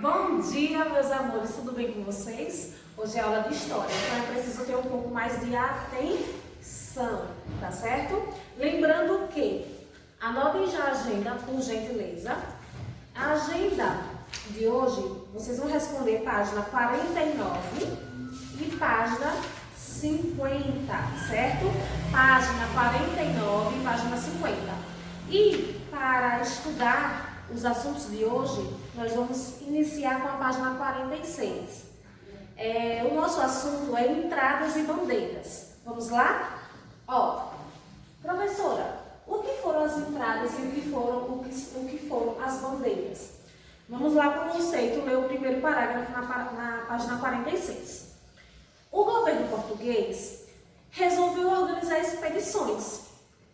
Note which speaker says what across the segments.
Speaker 1: Bom dia, meus amores, tudo bem com vocês? Hoje é aula de história, então é preciso ter um pouco mais de atenção, tá certo? Lembrando que, anotem já a agenda, por gentileza. A agenda de hoje, vocês vão responder página 49 e página 50, certo? Página 49 e página 50. E para estudar os assuntos de hoje, nós vamos iniciar com a página 46. O nosso assunto é entradas e bandeiras. Vamos lá? Professora, o que foram as entradas e o que foram as bandeiras? Vamos lá para o conceito, ler o primeiro parágrafo na página 46. O governo português resolveu organizar expedições.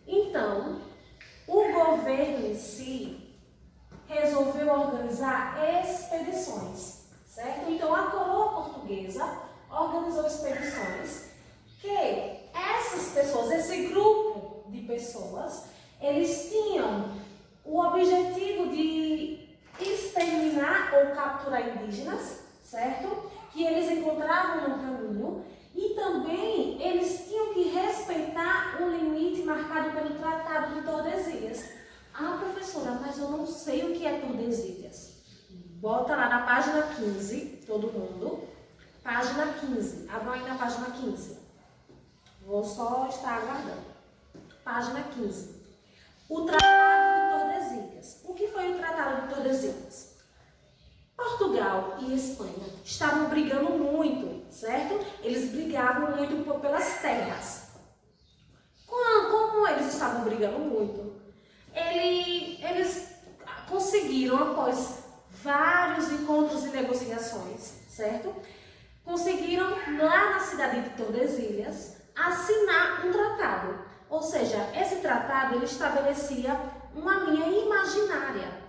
Speaker 1: Então, o governo em si resolveu organizar expedições, certo? Então, a coroa portuguesa organizou expedições que essas pessoas, esse grupo de pessoas, eles tinham o objetivo de exterminar ou capturar indígenas, certo? Que eles encontravam no caminho, e também eles tinham que respeitar um limite marcado pelo Tratado de Tordesilhas. Ah, professora, mas eu não sei o que é Tordesilhas. Bota lá na página 15, todo mundo. Página 15. Abram aí na página 15. Vou só estar aguardando. Página 15. O Tratado de Tordesilhas. O que foi o Tratado de Tordesilhas? Portugal e Espanha estavam brigando muito, certo? Eles brigavam muito pelas terras. Como eles estavam brigando muito, eles conseguiram, após vários encontros e negociações, certo? Conseguiram, lá na cidade de Tordesilhas, assinar um tratado. Ou seja, esse tratado ele estabelecia uma linha imaginária.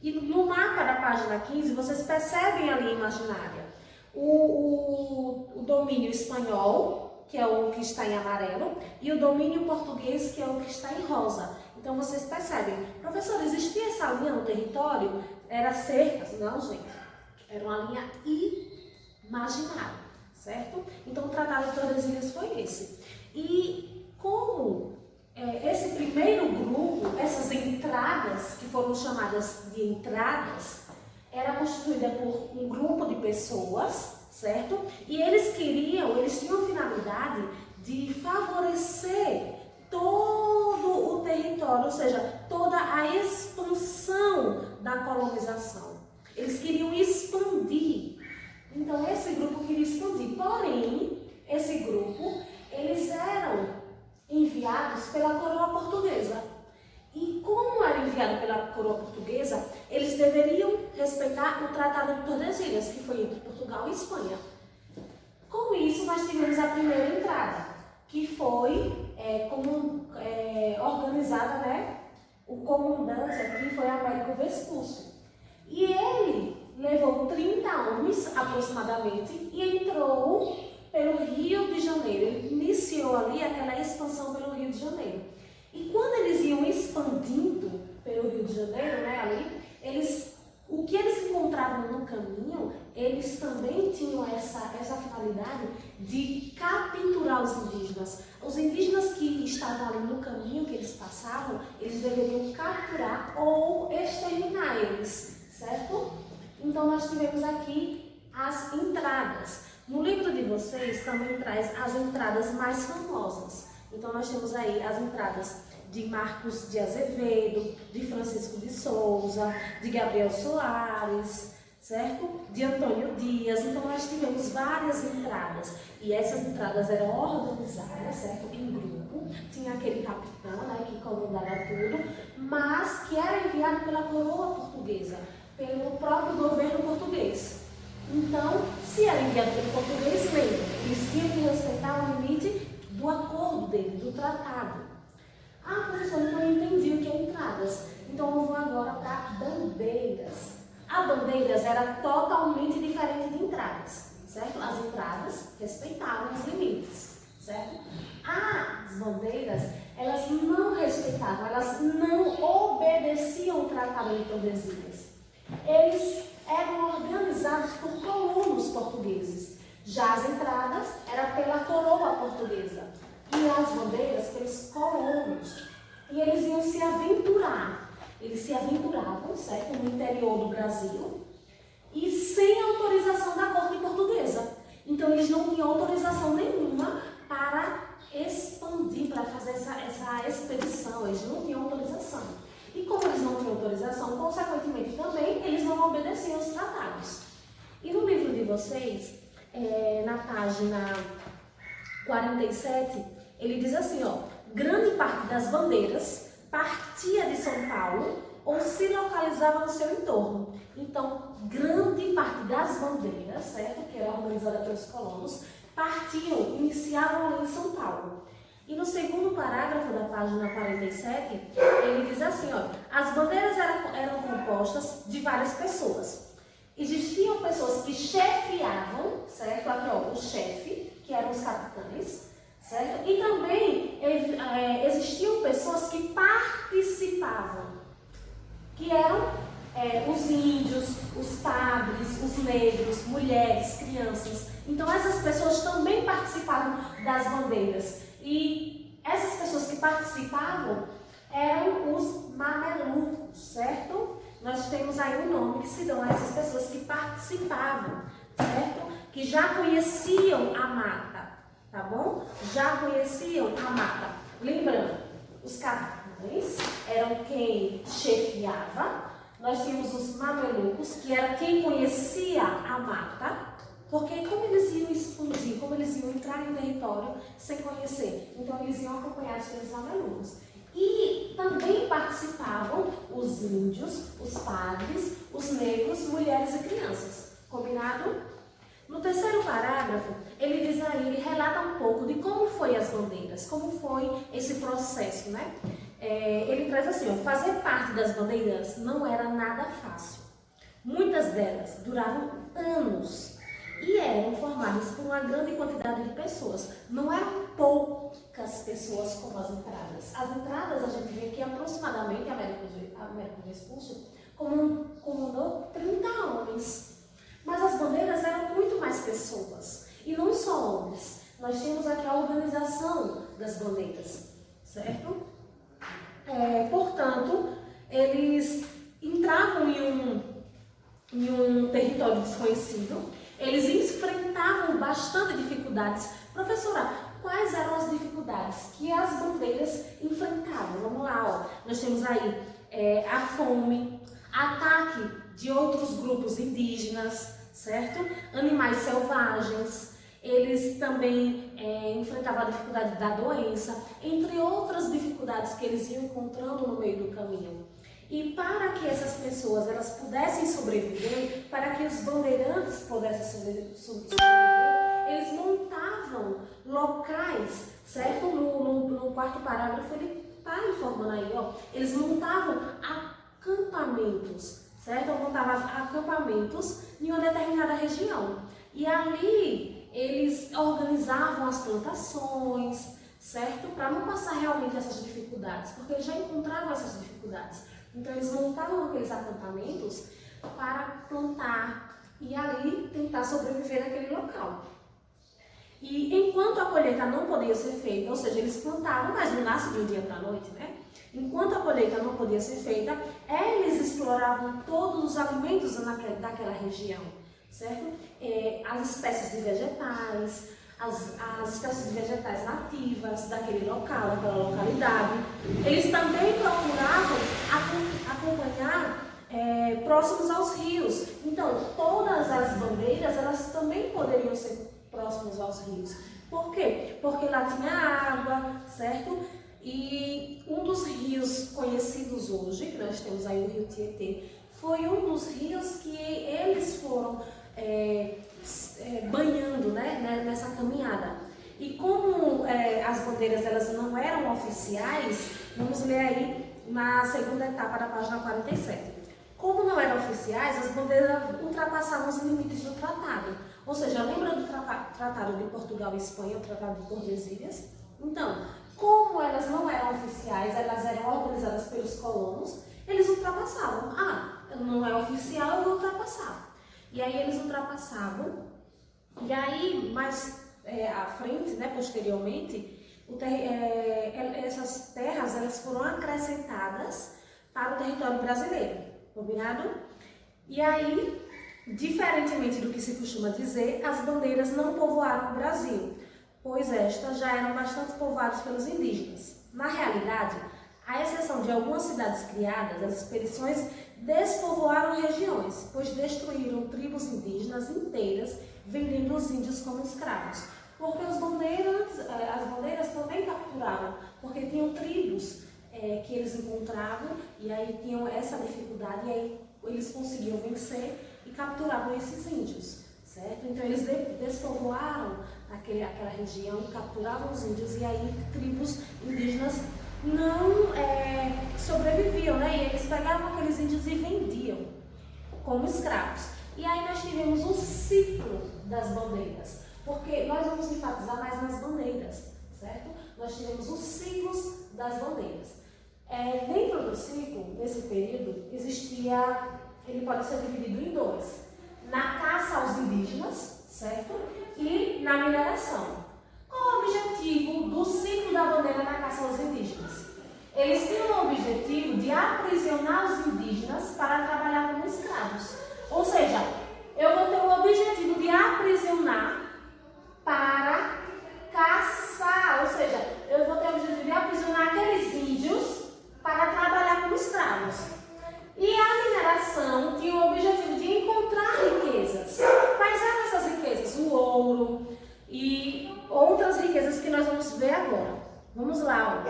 Speaker 1: E no mapa da página 15, vocês percebem a linha imaginária. O domínio espanhol, que é o que está em amarelo, e o domínio português, que é o que está em rosa. Então, vocês percebem, professor, existia essa linha no território? Era cercas? Não, gente. Era uma linha imaginária, certo? Então, o Tratado de Tordesilhas foi esse. E como esse primeiro grupo, essas entradas, que foram chamadas de entradas, era constituída por um grupo de pessoas, certo? E eles tinham a finalidade de favorecer todo o território, ou seja, toda a expansão da colonização. Eles queriam expandir. Então, esse grupo queria expandir. Porém, esse grupo, eles eram enviados pela coroa portuguesa. E como era enviado pela coroa portuguesa, eles deveriam respeitar o Tratado de Tordesilhas, que foi entre Portugal e Espanha. Com isso, nós tivemos a primeira entrada, que foi organizada, né? O comandante aqui foi Américo Vespucci. E ele levou 30 homens, aproximadamente, e entrou pelo Rio de Janeiro. Ele iniciou ali aquela expansão pelo Rio de Janeiro. E quando eles iam expandindo pelo Rio de Janeiro, né, o que eles encontravam no caminho, eles também tinham essa finalidade de capturar os indígenas. Os indígenas que estavam ali no caminho que eles passavam, eles deveriam capturar ou exterminar eles, certo? Então, nós tivemos aqui as entradas. No livro de vocês também traz as entradas mais famosas. Então, nós temos aí as entradas de Marcos de Azevedo, de Francisco de Souza, de Gabriel Soares, certo? De Antônio Dias. Então, nós tivemos várias entradas. E essas entradas eram organizadas, certo? Em grupo. Tinha aquele capitão, né, que comandava tudo, mas que era enviado pela coroa portuguesa, pelo próprio governo português. Então, se era enviado pelo português, eles tinham que respeitar o limite do acordo dele, do tratado. Ah, professor, eu não entendi o que é entradas. Então, eu vou agora para bandeiras. A bandeiras era totalmente diferente de entradas, certo? As entradas respeitavam os limites, certo? As bandeiras, elas não respeitavam, elas não obedeciam o Tratado de Tordesilhas. Eles eram organizados organizados por colonos portugueses. Já as entradas eram pela coroa portuguesa e as bandeiras pelos colonos. E eles iam se aventurar. Eles se aventuravam, certo, no interior do Brasil e sem autorização da corte portuguesa. Então eles não tinham autorização nenhuma para expandir, para fazer essa expedição. Eles não tinham autorização. E como eles não tinham autorização, consequentemente também eles não obedeciam os tratados. E no livro de vocês, na página 47, ele diz assim, ó, grande parte das bandeiras partia de São Paulo ou se localizava no seu entorno. Então, grande parte das bandeiras, certo, que era organizada pelos colonos, partiam, iniciavam ali em São Paulo. E no segundo parágrafo da página 47, ele diz assim, ó, as bandeiras eram compostas de várias pessoas. Existiam pessoas que chefiavam, certo? Aqui, ó, o chefe, que eram os capitães, certo? E também existiam pessoas que participavam, que eram os índios, os padres, os negros, mulheres, crianças. Então essas pessoas também participavam das bandeiras. E essas pessoas que participavam eram os mamelucos, certo? Nós temos aí um nome que se dão a essas pessoas que participavam, certo? Que já conheciam a mata, tá bom? Já conheciam a mata. Lembrando, os capitães eram quem chefiava. Nós tínhamos os mamelucos, que era quem conhecia a mata. Porque como eles iam expandir, como eles iam entrar em território sem conhecer, então eles iam acompanhados pelos mamelucos. E também participavam os índios, os padres, os negros, mulheres e crianças. Combinado? No terceiro parágrafo, ele diz aí, ele relata um pouco de como foi as bandeiras, como foi esse processo, né? Ele traz assim, ó, fazer parte das bandeiras não era nada fácil. Muitas delas duravam anos. E eram formadas por uma grande quantidade de pessoas. Não eram poucas pessoas como as entradas. As entradas a gente vê que aproximadamente, Américo Vespuccio comandou 30 homens. Mas as bandeiras eram muito mais pessoas. E não só homens. Nós temos aqui a organização das bandeiras, certo? Portanto, eles entravam em um território desconhecido. Eles enfrentavam bastante dificuldades. Professora, quais eram as dificuldades que as bandeiras enfrentavam? Vamos lá, ó. Nós temos aí a fome, ataque de outros grupos indígenas, certo? Animais selvagens. Eles também enfrentavam a dificuldade da doença, entre outras dificuldades que eles iam encontrando no meio do caminho. E para que essas pessoas elas pudessem sobreviver, para que os bandeirantes pudessem sobreviver, eles montavam locais, certo? No quarto parágrafo ele está informando aí, ó. Eles montavam acampamentos, certo? Montavam acampamentos em uma determinada região. E ali eles organizavam as plantações, certo? Para não passar realmente essas dificuldades, porque eles já encontravam essas dificuldades. Então eles montavam aqueles acampamentos para plantar e ali tentar sobreviver naquele local. E enquanto a colheita não podia ser feita, ou seja, eles plantavam, mas não nasce de um dia para a noite, né? Enquanto a colheita não podia ser feita, eles exploravam todos os alimentos daquela região, certo? As espécies de vegetais, as espécies de vegetais nativas daquele local, daquela localidade. Eles também procuravam acompanhar próximos aos rios. Então, todas as bandeiras, elas também poderiam ser próximas aos rios. Por quê? Porque lá tinha água, certo? E um dos rios conhecidos hoje, que nós temos aí o Rio Tietê, foi um dos rios que eles foram banhando, né, nessa caminhada. E como as bandeiras elas não eram oficiais, vamos ler aí na segunda etapa da página 47. Como não eram oficiais, as bandeiras ultrapassavam os limites do tratado. Ou seja, lembra do Tratado de Portugal e Espanha, o Tratado de Tordesilhas? Então, como elas não eram oficiais, elas eram organizadas pelos colonos, eles ultrapassavam. Não é oficial, eu vou ultrapassar. E aí eles ultrapassavam, e aí mais à frente, né, posteriormente, essas terras elas foram acrescentadas para o território brasileiro, combinado? E aí, diferentemente do que se costuma dizer, as bandeiras não povoaram o Brasil, pois estas já eram bastante povoadas pelos indígenas. Na realidade, à exceção de algumas cidades criadas, as expedições despovoaram regiões, pois destruíram tribos indígenas inteiras, vendendo os índios como escravos. Porque as bandeiras também capturavam, porque tinham tribos que eles encontravam e aí tinham essa dificuldade e aí eles conseguiam vencer e capturavam esses índios, certo? Então eles despovoaram aquela região, capturavam os índios e aí tribos indígenas não sobreviviam, né? E eles pegavam aqueles índios e vendiam como escravos. E aí nós tivemos o ciclo das bandeiras, porque nós vamos enfatizar mais nas bandeiras, certo? Nós tivemos os ciclos das bandeiras. Dentro do ciclo, nesse período, ele pode ser dividido em dois: na caça aos indígenas, certo? E na mineração. Qual o objetivo do ciclo da bandeira na caça aos indígenas? Eles tinham o objetivo de aprisionar os indígenas para trabalhar como escravos. Ou seja, eu vou ter o objetivo de aprisionar para caçar, ou seja, eu vou ter o objetivo de aprisionar aqueles índios para trabalhar como escravos. E a mineração tinha o objetivo de encontrar riquezas. Quais eram essas riquezas? O ouro e outras riquezas que nós vamos ver agora. Vamos lá.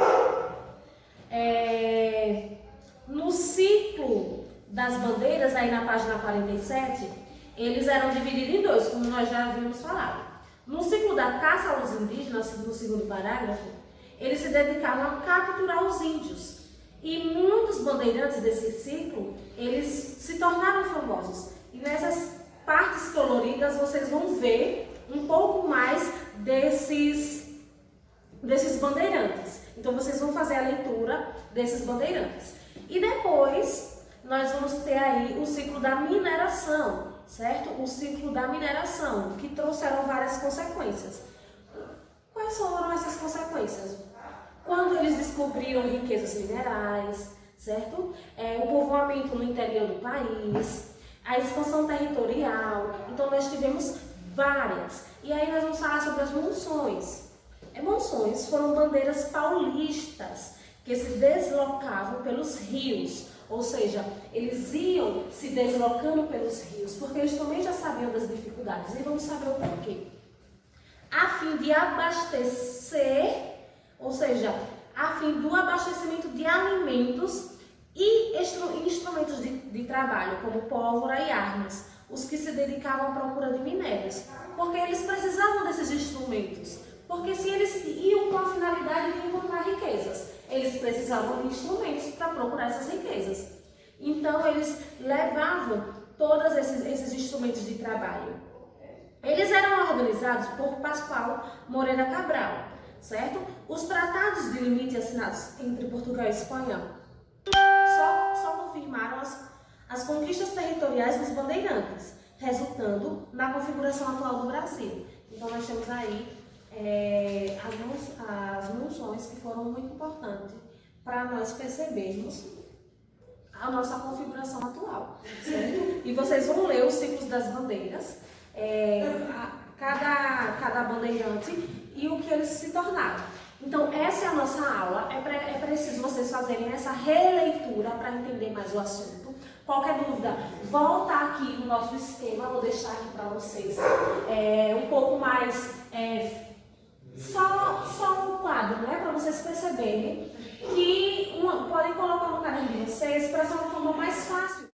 Speaker 1: No ciclo das bandeiras, aí na página 47, eles eram divididos em dois, como nós já havíamos falado. No ciclo da caça aos indígenas, no segundo parágrafo, eles se dedicavam a capturar os índios. E muitos bandeirantes desse ciclo, eles se tornaram famosos. E nessas partes coloridas vocês vão ver um pouco mais desses bandeirantes. Então vocês vão fazer a leitura desses bandeirantes. E depois nós vamos ter aí o ciclo da mineração, certo? O ciclo da mineração, que trouxeram várias consequências. Quais foram essas consequências? Quando eles descobriram riquezas minerais, certo? O povoamento no interior do país, a expansão territorial. Então nós tivemos várias. E aí nós vamos falar sobre as monções. Monções foram bandeiras paulistas que se deslocavam pelos rios. Ou seja, eles iam se deslocando pelos rios, porque eles também já sabiam das dificuldades. E vamos saber o porquê. A fim de abastecer, ou seja, a fim do abastecimento de alimentos e instrumentos de trabalho, como pólvora e armas, os que se dedicavam à procura de minérios, porque eles precisavam desses instrumentos, porque se eles iam com a finalidade de encontrar riquezas, eles precisavam de instrumentos para procurar essas riquezas. Então eles levavam todos esses instrumentos de trabalho. Eles eram organizados por Pascoal Moreira Cabral, certo? Os tratados de limite assinados entre Portugal e Espanha só confirmaram as conquistas territoriais dos bandeirantes, resultando na configuração atual do Brasil. Então nós temos aí as monções que foram muito importantes para nós percebermos a nossa configuração atual, certo? E vocês vão ler os ciclos das bandeiras, cada bandeirante e o que eles se tornaram. Então essa é a nossa aula, é preciso vocês fazerem essa releitura para entender mais o assunto. Qualquer dúvida, volta aqui no nosso esquema, vou deixar aqui para vocês um pouco mais, só um quadro, né, para vocês perceberem que podem colocar no caderno de vocês para ser uma forma mais fácil.